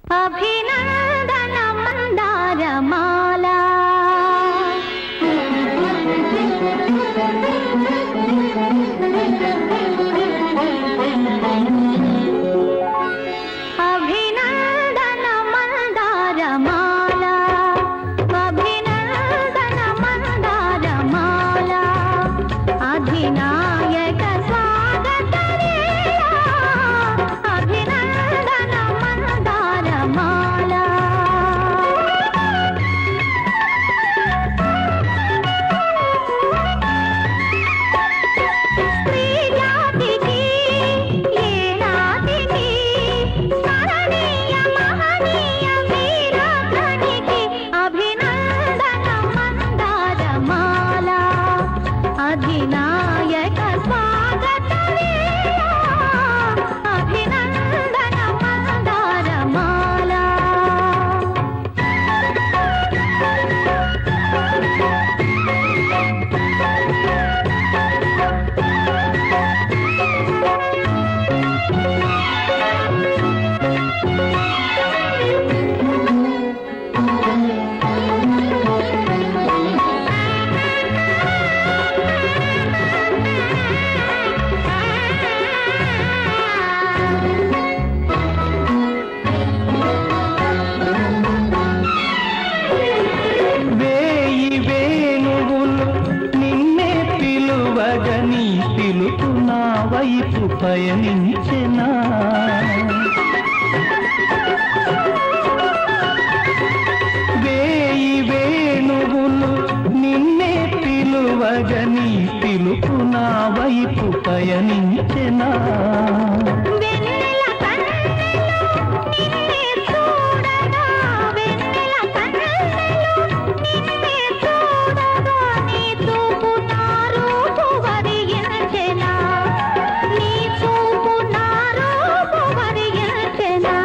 అభినందన మందారమాల అభినందన మందారమాల అభినందన మందారమాల అధినాయక స్వాగత వేళ అభినందన మందారమాల స్త్రీ జాతికి ఏనాటికి స్మరణీయ మహనీయ వీరాంగనికి అభినందన మందారమాల అధినాయక స్వాగత వేళ అభినందన మందారమాల వేయి వేణువులు నిన్నే పిలువగని పిలుపు నా వైపు పయనించెనా వేయి వేణువులు నిన్నే పిలువగని పిలుపు నా వైపు పయనించెనా వెన్నెల కన్నెలు నిన్నే చూడగా వెన్నెల కన్నెలు నిన్నే చూడగా నీ చూపు నా రూపు వరిగించెనా నీ చూపు నా రూపు వరిగించెనా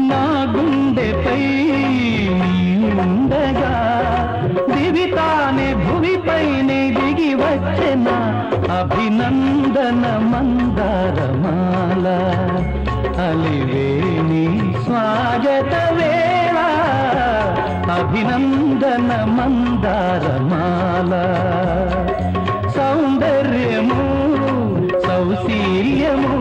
నా గుండెపై ఉండగా దివితానే భువిపైనే దిగి వచ్చెన అభినందన మందారమాల అలివేణి స్వాగత వేళ అభినందన మందారమాల సౌందర్యము సౌశీల్యము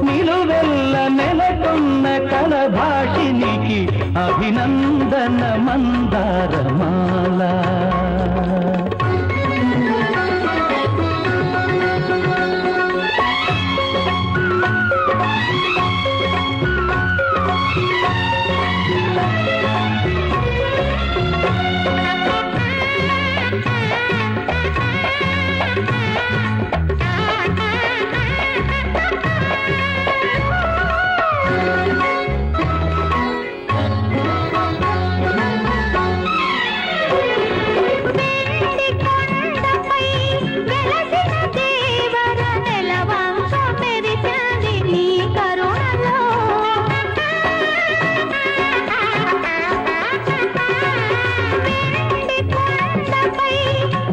నిలువెల్ల నెలకొన్న కలభాషినికి అభినందన మందారమాల వెండి కొండపై వెలసిన దేవర నెలవంక మెరిసింది నీ కరుణలో వెండి కొండపై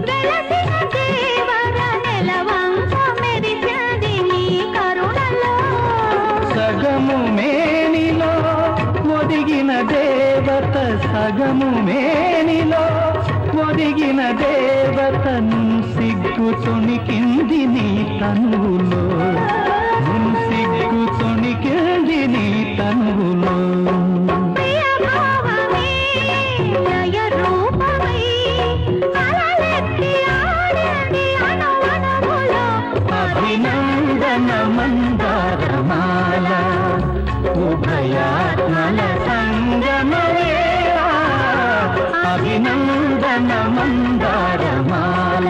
వెలసిన దేవర నెలవంక మెరిసింది నీ కరుణలో సగము మేనిలో ఒదిగిన దేవత సగము మేనిలో ఒదిగిన దేవతను సిగ్గు తొణికింది నీ తనువులో సిగ్గు తొణికింది నీ తనువులో ప్రియ భావమే లయ రూపమై అలలెత్తి ఆడింది అణువణువులో అభినందన మందారమాల ఉభయాత్మల సంగమ వేళ అభినందన మందారమాల